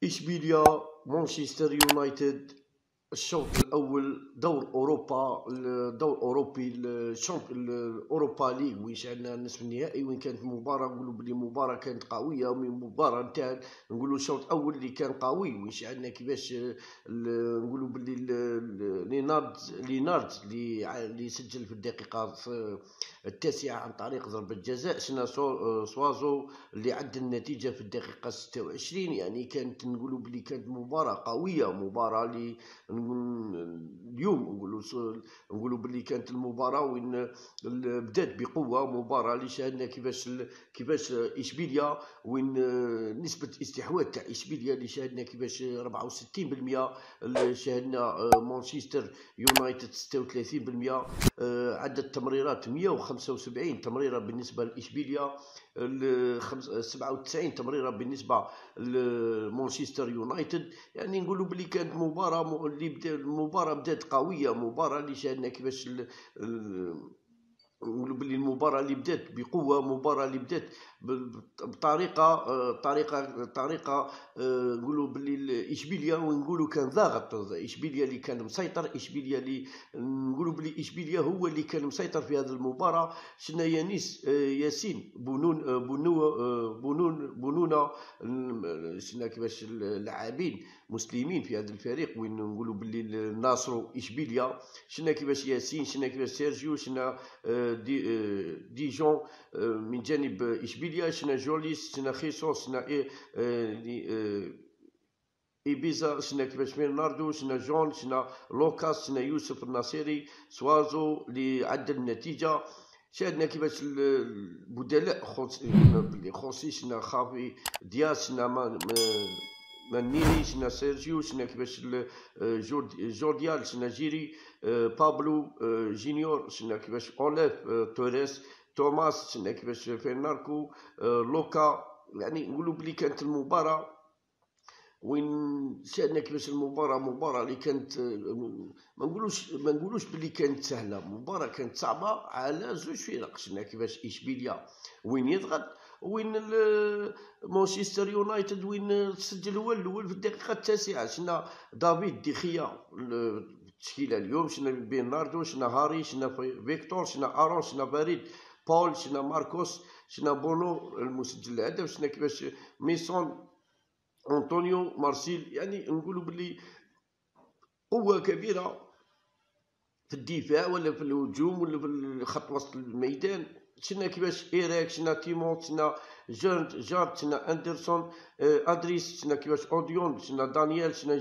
إشبيليا مانشستر يونايتد. الشوط الأول دور أوروبا، الدور الأوروبي، الأوروبا ليغ وين شعلنا النصف النهائي، وين كانت المباراة نقولوا بلي مباراة كانت قوية، ومن المباراة نتاع نقولوا الشوط الأول اللي كان قوي، وين شعلنا كيفاش نقولوا بلي لينارد اللي سجل في الدقيقة التاسعة عن طريق ضربة جزاء، شنا سوازو اللي عدل النتيجة في الدقيقة 26. يعني كانت نقولوا بلي كانت مباراة قوية، مباراة اللي اليوم نقولوا باللي كانت المباراه وين بدات بقوه، مباراه اللي شاهدنا كيفاش اشبيليا، وين نسبه استحواذ تاع اشبيليا اللي شاهدنا كيفاش 64%، شاهدنا مانشستر يونايتد 36%، عدد تمريرات 175 تمريره بالنسبه لاشبيليا، 97 تمريره بالنسبه لمانشستر يونايتد. يعني نقولوا بلي كانت مباراه المباراه بدات قويه، مباراه اللي شاهدنا كيفاش نقولوا بلي المباراه اللي بدات بقوه، مباراه اللي بدات بطريقه نقولوا بلي اشبيليا، ونقولوا كان ضاغط اشبيليا اللي كان مسيطر، اشبيليا اللي نقولوا بلي اشبيليا هو اللي كان مسيطر في هذه المباراه. شنا ياسين بونونا، شنا كيفاش اللاعبين مسلمين في هذا الفريق، وين نقولوا بلي ناصروا اشبيليا، شنا كيفاش ياسين، شنا كيفاش سيرجيو، شنا ديجون من جانب اشبيليا، شنا جوليس، شنا خيسوس، شنا إيبيزا، شنا كيفاش برناردو، شنا جون، شنا لوكاس، شنا يوسف الناصيري، سوازو اللي عدل النتيجة. شاهدنا كيفاش البدلاء خوسي، شنا خافي دياس، شنا مانيني، شنا سيرجيو، شنا كيفاش جورديال، شنا جيري، بابلو جينيور، شنا كيفاش أوليف توريس، توماس، شنا كيفاش فيرناركو، لوكا. يعني نقولوا بلي كانت المباراة وين شاهدنا كيفاش مباراة اللي كانت ما نقولوش بلي كانت سهله، مباراة كانت صعبه على زوج فرق. شفنا كيفاش اشبيليا وين يضغط، وين مانشستر يونايتد وين سجل هو الاول في الدقيقه التاسعه. شفنا دافيد ديخيا التشكيله اليوم، شفنا برناردو، شفنا هاري، شفنا فيكتور، شفنا ارون، شفنا فريد، بول، شفنا ماركوس، شفنا بونو المسجل الهدف، شفنا كيفاش ميسون، أنطونيو، مارسيل. يعني نقولوا باللي قوة كبيرة في الدفاع ولا في الهجوم ولا في خط وسط الميدان. شفنا كيفاش إيريك، شفنا تيموت، شفنا جارد، شفنا أندرسون، أدريس، شفنا كيفاش أوديون، شفنا دانيال، شفنا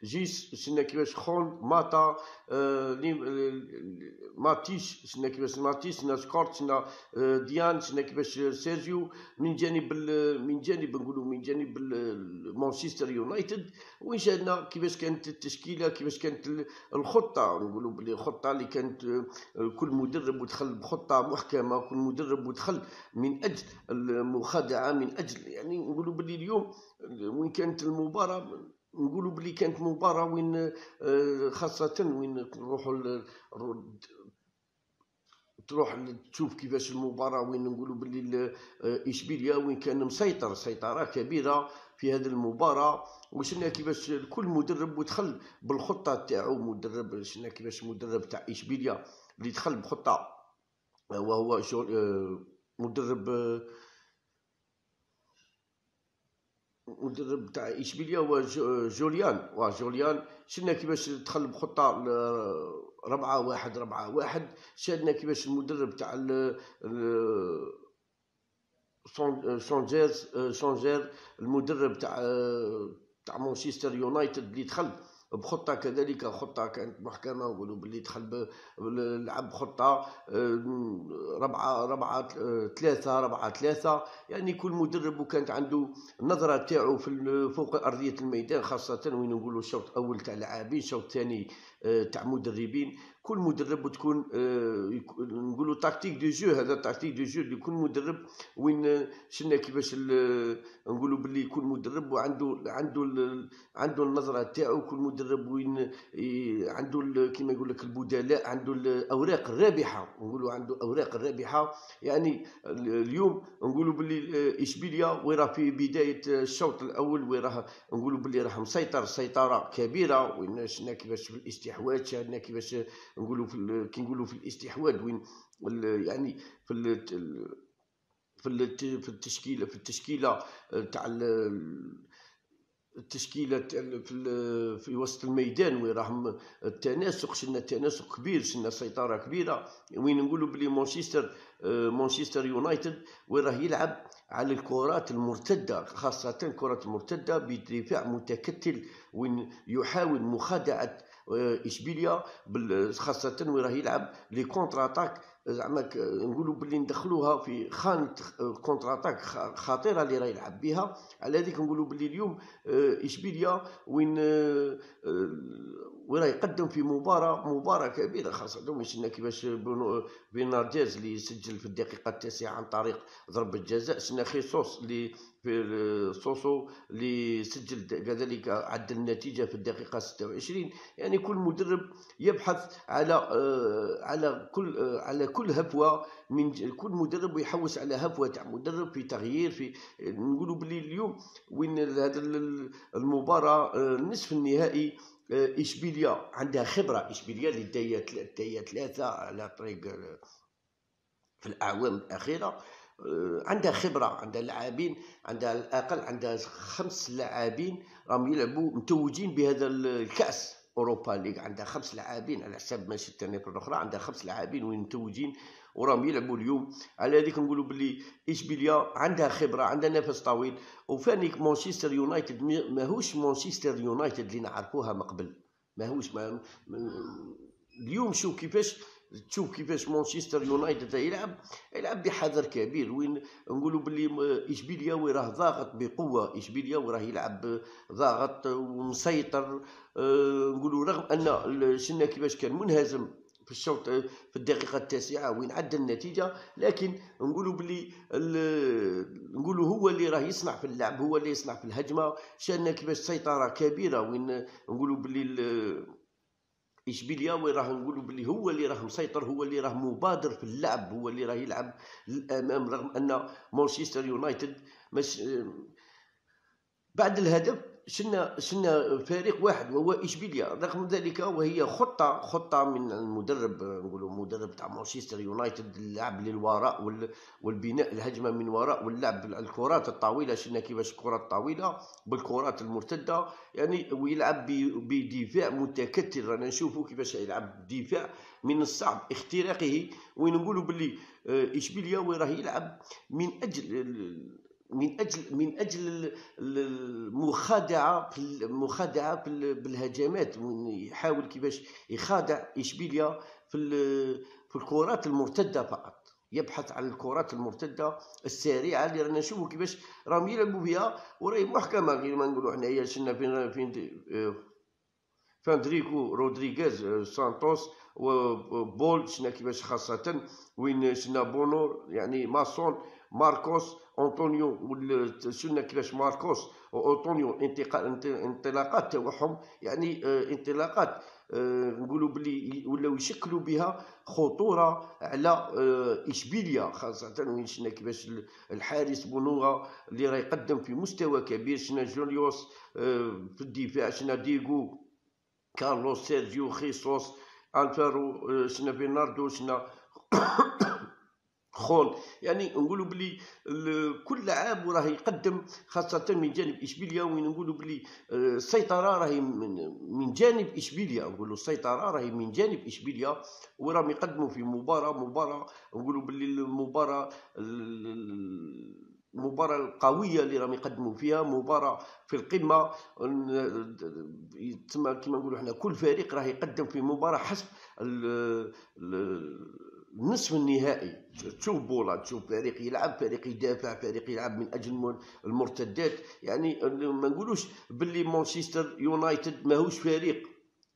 جيس، شفنا كيفاش خون ماتا، ماتيش، شفنا كيفاش ماتيش، شفنا سكورت، شفنا ديان، شفنا كيفاش سيرجيو من جانب نقولوا من جانب مانشستر يونايتد. وين شاهدنا كيفاش كانت التشكيله، كيفاش كانت الخطه، نقولوا بلي الخطه اللي كانت كل مدرب ودخل بخطه محكمه، كل مدرب ودخل من اجل المخادعه، من اجل يعني نقولوا بلي اليوم وين كانت المباراه، نقولوا بلي كانت مباراه وين خاصه وين تروح تشوف كيفاش المباراه، وين نقولوا بلي اشبيليا وين كان مسيطر سيطره كبيره في هذه المباراه. وشنا كيفاش كل مدرب ودخل بالخطه تاعو، مدرب شنا كيفاش مدرب تاع اشبيليا اللي دخل بخطه، وهو مدرب تاع اشبيليا هو جوليان. شفنا كيفاش دخل بخطه 4-1. شاهدنا كيفاش المدرب تاع شونجير المدرب تاع مانشستر يونايتد اللي دخل بخطه، كذلك خطه كانت محكمه، نقولوا باللي دخل لعب خطه 4-3. يعني كل مدرب وكانت عنده النظره تاعو في فوق ارضيه الميدان، خاصه وين نقولوا الشوط الاول تاع لاعبين، الشوط الثاني تاع مدربين. كل مدرب تكون نقولوا تاكتيك دو جو، هذا تاكتيك دو جو اللي كل مدرب وين شفنا كيفاش نقولوا باللي كل مدرب وعنده عنده النظره تاعو. كل مدرب وين عنده كيما يقول لك البدلاء، عنده الاوراق الرابحه، نقولوا عنده اوراق الرابحه. يعني اليوم نقولوا باللي اشبيليا وراه في بدايه الشوط الاول وراه نقولوا باللي راه مسيطر سيطره كبيره، وين شفنا كيفاش في الاستحواذ، شاهدنا كيفاش نقولوا كي نقولوا في الاستحواذ وين يعني في التشكيله تاع التشكيله في وسط الميدان وين راهم التناسق، شفنا تناسق كبير، شفنا سيطره كبيره. وين نقولوا بلي مانشستر يونايتد وين راه يلعب على الكرات المرتده، خاصه الكرات المرتده بدفاع متكتل، وين يحاول مخادعه اشبيليا خاصه وين راه يلعب لي كونتر اتاك. زعما نقولوا باللي ندخلوها في خانه كونتر اتاك خطيره اللي راه يلعب بها. على هذيك نقولوا باللي اليوم اشبيليا وين راه يقدم في مباراه كبيره، خاصه وين شفنا كيفاش بينارديز اللي سجل في الدقيقه 9 عن طريق ضربه جزاء، شفنا خيسوس اللي في سوسو اللي سجل كذلك عدل النتيجه في الدقيقه 26. يعني كل مدرب يبحث على كل هفوه من كل مدرب، ويحوس على هفوه تاع مدرب في تغيير. في نقولوا باللي اليوم وين هذا المباراه نصف النهائي اشبيليا عندها خبره، اشبيليا اللي دايه ثلاثه على طريق في الاعوام الاخيره، عندها خبره، عندها لاعبين، عندها على الاقل عندها 5 لاعبين راهم يلعبوا متوجين بهذا الكاس اوروبا ليغ. عندها 5 لاعبين على حساب مانشستر يونايتد الاخرى، عندها 5 لاعبين وين متوجين وراهم يلعبوا اليوم. على هذيك نقولوا باللي اشبيليا عندها خبره، عندها نفس طويل. وفاني مانشستر يونايتد ماهوش مانشستر يونايتد اللي نعرفوها من قبل، ماهوش اليوم تشوف كيفاش مانشستر يونايتد يلعب بحذر كبير. وين نقولوا باللي اشبيليا وراه ضاغط بقوه، اشبيليا وراه يلعب ضاغط ومسيطر. نقولوا رغم ان شفنا كيفاش كان منهزم في الشوط في الدقيقه 9 وين عدل النتيجه، لكن نقولوا باللي نقولوا هو اللي راه يصنع في اللعب، هو اللي يصنع في الهجمه. شاهدنا كيفاش سيطره كبيره، وين نقولوا باللي اشبيليا وين راه نقولوا باللي هو اللي راه مسيطر، هو اللي راه مبادر في اللعب، هو اللي راه يلعب للامام، رغم ان مانشستر يونايتد مش بعد الهدف شنا فريق واحد وهو اشبيليا. رغم ذلك وهي خطه من المدرب، نقولوا مدرب تاع مانشستر يونايتد، اللعب للوراء والبناء الهجمه من وراء واللعب الكرات الطويله. شفنا كيفاش الكرات الطويله بالكرات المرتده، يعني ويلعب بدفاع متكتل. رانا نشوفوا كيفاش يلعب دفاع من الصعب اختراقه. وين نقولوا باللي اشبيليا وين راه يلعب من اجل المخادعه بالهجمات، ويحاول كيفاش يخادع اشبيليا في الكرات المرتده فقط، يبحث عن الكرات المرتده السريعه اللي رانا نشوفوا كيفاش راهم يلعبوا بها وراهي محكمه. غير ما نقولوا حنايا شفنا فين فاندريكو رودريغيز سانتوس وبول، شفنا كيفاش خاصه وين شفنا بونو يعني ماسون ماركوس أنطونيو، شفنا كيفاش ماركوس وأنطونيو انطلاقات تاعهم، يعني انطلاقات نقولوا بلي ولاو يشكلوا بها خطوره على اشبيليا، خاصه وين شفنا كيفاش الحارس بونوغا اللي راه يقدم في مستوى كبير. شفنا جوليوس في الدفاع، شفنا ديغو كارلوس سيرجيو خيسوس الفارو، شفنا بيناردو، شفنا خول. يعني نقولوا بلي كل لاعب راه يقدم، خاصه من جانب اشبيليا. وين نقولوا بلي السيطره راهي من جانب اشبيليا، نقولوا السيطره راهي من جانب اشبيليا، وراهم يقدموا في مباراه نقولوا بلي المباراة القوية اللي راهم يقدموا فيها، مباراة في القمة. تسمى كما نقولوا حنا كل فريق راه يقدم في مباراة حسب النصف النهائي. تشوف بولا، تشوف فريق يلعب، فريق يدافع، فريق يلعب من اجل المرتدات. يعني ما نقولوش باللي مانشستر يونايتد ماهوش فريق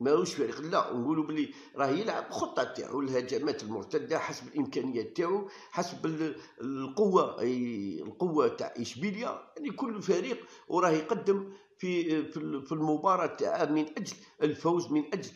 ماهوش فريق، لا نقولوا بلي راه يلعب خطه تاعو الهجمات المرتده حسب الامكانيات تاعو، حسب القوه تاع اشبيليا. يعني كل فريق وراه يقدم في المباراه تاعه من اجل الفوز، من اجل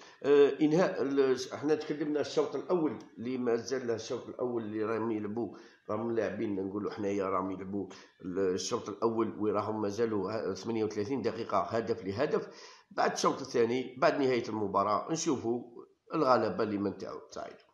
انهاء. احنا تكلمنا الشوط الاول اللي مازال الشوط الاول اللي راهم يلعبوا، راهم لاعبين نقولوا حنايا راهم يلعبوا الشوط الاول وراهم مازالوا 38 دقيقه هدف لهدف. بعد الشوط الثاني بعد نهايه المباراه نشوفوا الغلبه لمن تعود. سعيد.